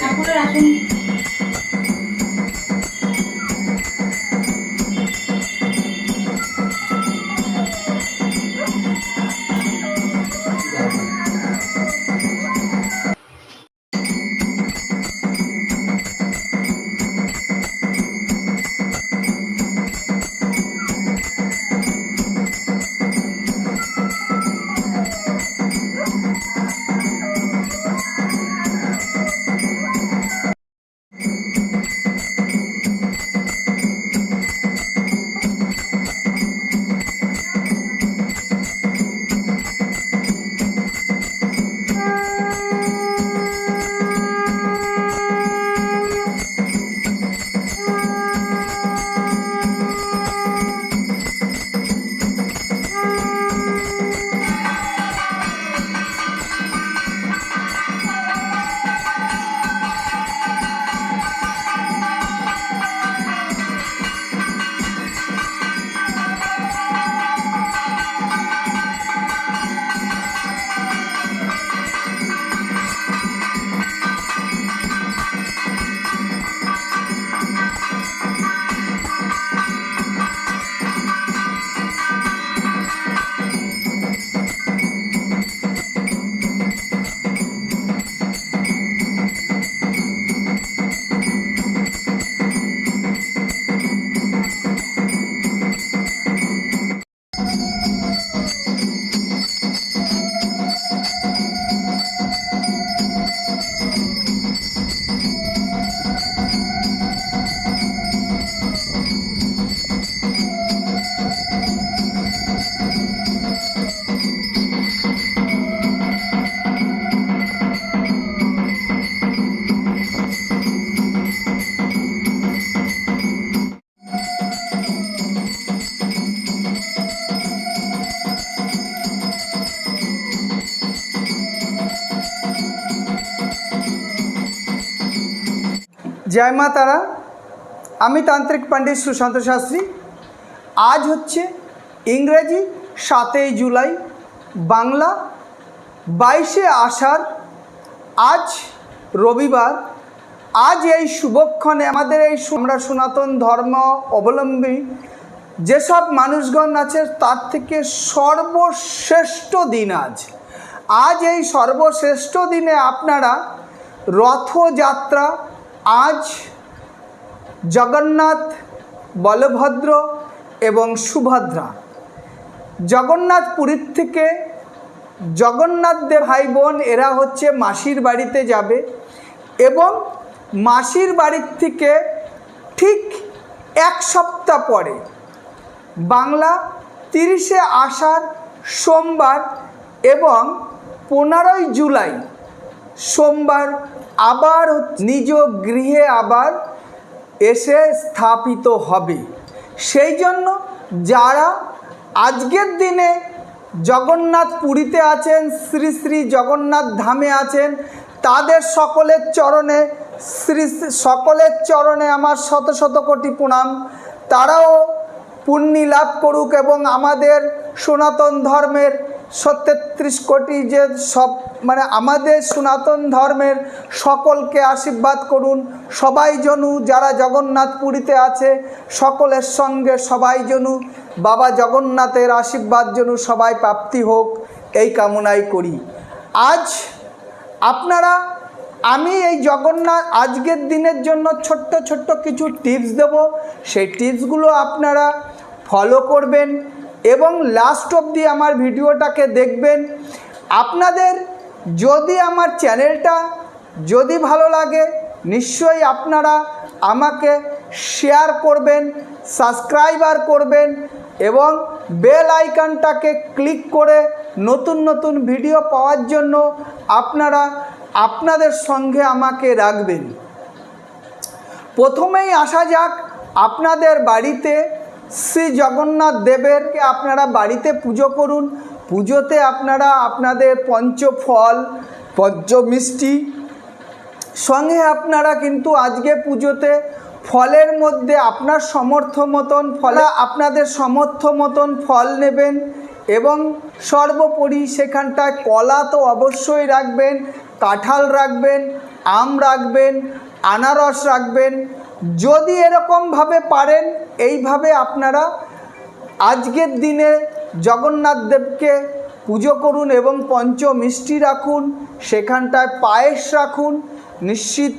ঠাকুরের আসন জয় মা তারা। আমি তান্ত্রিক পণ্ডিত সুশান্ত শাস্ত্রী। আজ হচ্ছে ইংরেজি 7 জুলাই, বাংলা 22 আষাঢ়। আজ রবিবার। আজ এই শুভক্ষণে আমাদের আমরা সনাতন ধর্ম অবলম্বী যেসব মানুষগণ আছে তার থেকে সর্বশ্রেষ্ঠ দিন আজ এই সর্বশ্রেষ্ঠ দিনে আপনারা রথযাত্রা, আজ জগন্নাথ, বলভদ্র এবং সুভদ্রা জগন্নাথ পুরীর থেকে জগন্নাথদের ভাই বোন এরা হচ্ছে মাসির বাড়িতে যাবে এবং মাসির বাড়ির থেকে ঠিক 1 সপ্তাহ পরে বাংলা 30 আষাঢ় সোমবার এবং 15 জুলাই সোমবার আবার নিজ গৃহে আবার এসে স্থাপিত হবে। সেই জন্য যারা আজকের দিনে জগন্নাথ পুরীতে আছেন, শ্রী শ্রী জগন্নাথ ধামে আছেন, তাদের সকলের চরণে আমার শত শত কোটি প্রণাম। তারাও পুণ্যি লাভ করুক এবং আমাদের সনাতন ধর্মের 33 কোটি যে সব আমাদের সনাতন ধর্মের সকলকে আশীর্বাদ করুন। সবাই যেন যারা জগন্নাথ পুরীতে আছে সকলের সঙ্গে সবাই যেন বাবা জগন্নাথের আশীর্বাদ যেন সবাই প্রাপ্তি হোক, এই কামনাই করি। আজ আপনারা আমি এই জগন্নাথ আজকের দিনের জন্য ছোট্ট ছোট্ট কিছু টিপস দেব। সেই টিপসগুলো আপনারা ফলো করবেন এবং লাস্ট অবধি আমার ভিডিওটাকে দেখবেন। আপনাদের যদি আমার চ্যানেলটা যদি ভালো লাগে নিশ্চয়ই আপনারা আমাকে শেয়ার করবেন, সাবস্ক্রাইবার করবেন এবং বেল আইকনটাকে ক্লিক করে নতুন নতুন ভিডিও পাওয়ার জন্য আপনারা আপনাদের সঙ্গে আমাকে রাখবেন। প্রথমেই আসা যাক আপনাদের বাড়িতে শ্রী জগন্নাথ দেবেরকে আপনারা বাড়িতে পুজো করুন। পুজোতে আপনারা আপনাদের পঞ্চফল, পঞ্চমিষ্টি সঙ্গে আপনারা কিন্তু আজকে পুজোতে ফলের মধ্যে আপনার সামর্থ্য মতন আপনাদের সামর্থ্য মতন ফল নেবেন এবং সর্বোপরি সেখানটায় কলা তো অবশ্যই রাখবেন, কাঁঠাল রাখবেন, আম রাখবেন, আনারস রাখবেন। যদি এরকমভাবে পারেন এইভাবে আপনারা আজকের দিনে জগন্নাথ দেবকে পুজো করুন এবং পঞ্চ মিষ্টি রাখুন, সেখানটায় পায়েস রাখুন। নিশ্চিত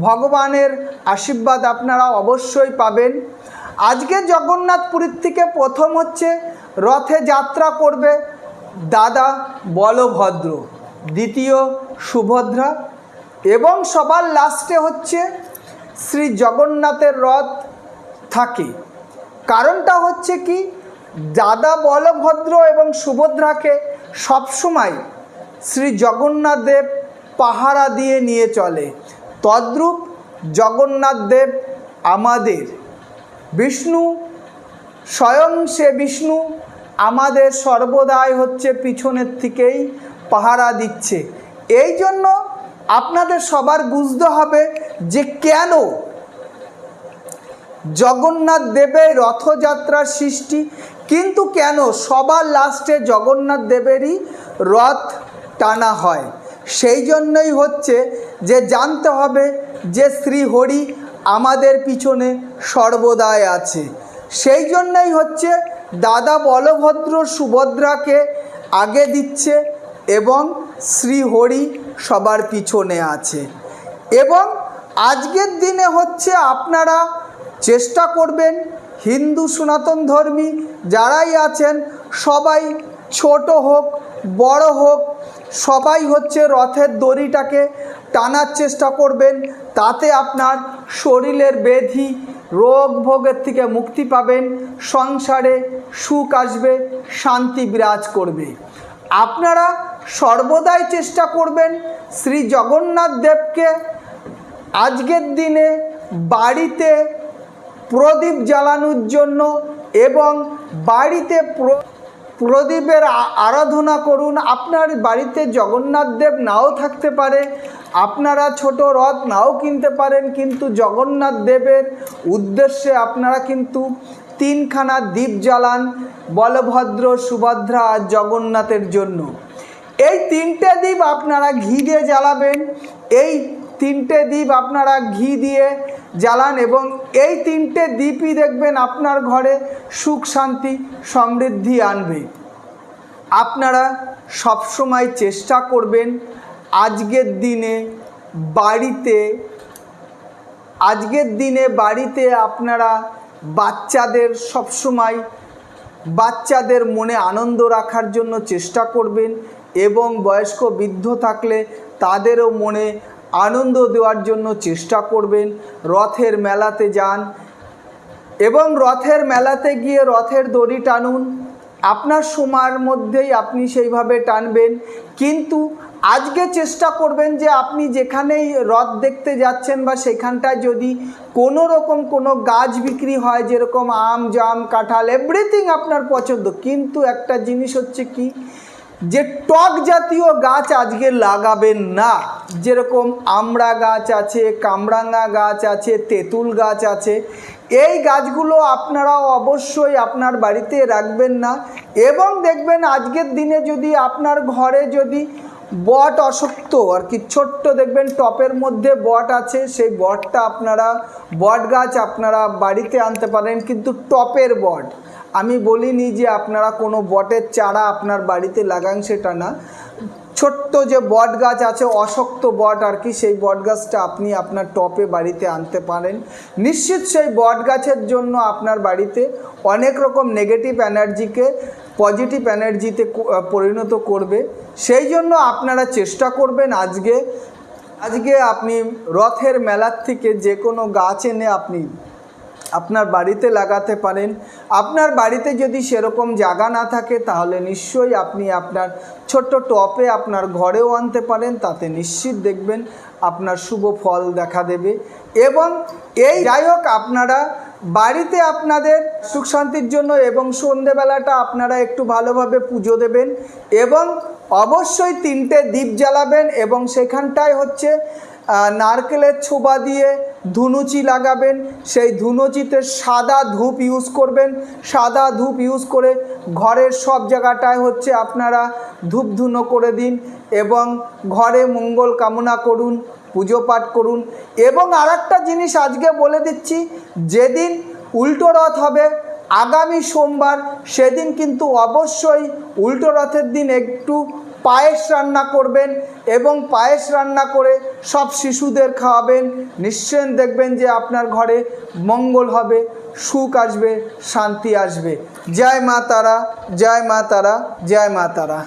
ভগবানের আশীর্বাদ আপনারা অবশ্যই পাবেন। আজকে জগন্নাথপুরীর থেকে প্রথম হচ্ছে রথে যাত্রা করবে দাদা বলভদ্র, দ্বিতীয় সুভদ্রা এবং সবার লাস্টে হচ্ছে শ্রী জগন্নাথের রথ থাকে। কারণটা হচ্ছে কি, দাদা বলভদ্র এবং সুভদ্রাকে সবসময় শ্রী জগন্নাথ দেব পাহারা দিয়ে নিয়ে চলে। তদ্রূপ জগন্নাথ দেব আমাদের বিষ্ণু, স্বয়ং সে বিষ্ণু আমাদের সর্বদাই হচ্ছে পিছনের থেকেই পাহারা দিচ্ছে। এই জন্য আপনাদের সবার বুঝতে হবে যে কেন জগন্নাথ দেবের রথযাত্রার সৃষ্টি, কিন্তু কেন সবার লাস্টে জগন্নাথ দেবেরই রথ টানা হয়। সেই জন্যই হচ্ছে যে জানতে হবে যে শ্রীহরি আমাদের পিছনে সর্বদাই আছে। সেই জন্যই হচ্ছে দাদা বলভদ্র সুভদ্রাকে আগে দিচ্ছে এবং শ্রীহরি সবার পিছনে আছে। এবং আজকের দিনে হচ্ছে আপনারা চেষ্টা করবেন, হিন্দু সনাতন ধর্মী যারাই আছেন সবাই, ছোট হোক বড় হোক, সবাই হচ্ছে রথের দড়িটাকে টানার চেষ্টা করবেন। তাতে আপনার শরীরের ব্যাধি রোগ ভোগের থেকে মুক্তি পাবেন, সংসারে সুখ আসবে, শান্তি বিরাজ করবে। আপনারা সর্বদাই চেষ্টা করবেন শ্রী জগন্নাথ দেবকে আজকের দিনে বাড়িতে প্রদীপ জ্বালানোর জন্য এবং বাড়িতে প্রদীপের আরাধনা করুন। আপনার বাড়িতে জগন্নাথ দেব নাও থাকতে পারে, আপনারা ছোট রথ নাও কিনতে পারেন, কিন্তু জগন্নাথ দেবের উদ্দেশ্যে আপনারা কিন্তু 3খানা দীপ জ্বালান বলভদ্র, সুভদ্রা আর জগন্নাথের জন্য। এই 3টে দ্বীপ আপনারা ঘি দিয়ে জ্বালাবেন। এই 3টে দ্বীপ আপনারা ঘি দিয়ে জ্বালান এবং এই 3টে দ্বীপই দেখবেন আপনার ঘরে সুখ শান্তি সমৃদ্ধি আনবে। আপনারা সবসময় চেষ্টা করবেন আজকের দিনে বাড়িতে আপনারা বাচ্চাদের সবসময় বাচ্চাদের মনে আনন্দ রাখার জন্য চেষ্টা করবেন এবং বয়স্ক বৃদ্ধ থাকলে তাদেরও মনে আনন্দ দেওয়ার জন্য চেষ্টা করবেন। রথের মেলাতে যান এবং রথের মেলাতে গিয়ে রথের দড়ি টানুন। আপনার সময়ের মধ্যেই আপনি সেইভাবে টানবেন, কিন্তু আজকে চেষ্টা করবেন যে আপনি যেখানেই রথ দেখতে যাচ্ছেন বা সেখানটায় যদি কোনো রকম কোনো গাছ বিক্রি হয়, যেরকম আম, জাম, কাঁঠাল, এভরিথিং আপনার পছন্দ, কিন্তু একটা জিনিস হচ্ছে কি, যে টক জাতীয় গাছ আজকে লাগাবেন না। যেরকম আমড়া গাছ আছে, কামরাঙা গাছ আছে, তেঁতুল গাছ আছে, এই গাছগুলো আপনারা অবশ্যই আপনার বাড়িতে রাখবেন না। এবং দেখবেন আজকের দিনে যদি আপনার ঘরে যদি বট অশক্ত আর কি ছোট্ট দেখবেন টপের মধ্যে বট আছে, সেই বটটা আপনারা বট গাছ আপনারা বাড়িতে আনতে পারেন, কিন্তু টপের বট। আমি বলিনি যে আপনারা কোনো বটের চারা আপনার বাড়িতে লাগান, সেটা না। ছোট্ট যে বট গাছ আছে, অশক্ত বট আর কি, সেই বট গাছটা আপনি আপনার টপে বাড়িতে আনতে পারেন। নিশ্চিত সেই বট গাছের জন্য আপনার বাড়িতে অনেক রকম নেগেটিভ এনার্জিকে পজিটিভ এনার্জিতে পরিণত করবে। সেই জন্য আপনারা চেষ্টা করবেন আজকে আপনি রথের মেলার থেকে যে কোনো গাছ এনে আপনি আপনার বাড়িতে লাগাতে পারেন। আপনার বাড়িতে যদি সেরকম জায়গা না থাকে তাহলে নিশ্চয়ই আপনি আপনার ছোট্ট টপে আপনার ঘরেও আনতে পারেন, তাতে নিশ্চিত দেখবেন আপনার শুভ ফল দেখা দেবে। এবং এই যাই হোক, আপনারা বাড়িতে আপনাদের সুখ শান্তির জন্য এবং সন্ধেবেলাটা আপনারা একটু ভালোভাবে পুজো দেবেন এবং অবশ্যই 3টে দীপ জ্বালাবেন এবং সেখানটায় হচ্ছে নারকেলের ছোবা দিয়ে ধুনুচি লাগাবেন। সেই ধুনুচিতে সাদা ধূপ ইউজ করবেন। সাদা ধূপ ইউজ করে ঘরের সব জায়গাটায় হচ্ছে আপনারা ধূপ ধুনো করে দিন এবং ঘরে মঙ্গল কামনা করুন, পুজো পাঠ করুন। এবং আরেকটা জিনিস আজকে বলে দিচ্ছি, যেদিন উল্টো রথ হবে আগামী সোমবার, সেদিন কিন্তু অবশ্যই উল্টো রথের দিন একটু পায়েস রান্না করবেন এবং পায়েস রান্না করে সব শিশুদের খাওয়াবেন। নিশ্চয়ই দেখবেন যে আপনার ঘরে মঙ্গল হবে, সুখ আসবে, শান্তি আসবে। জয় মা তারা, জয় মা তারা, জয় মা তারা।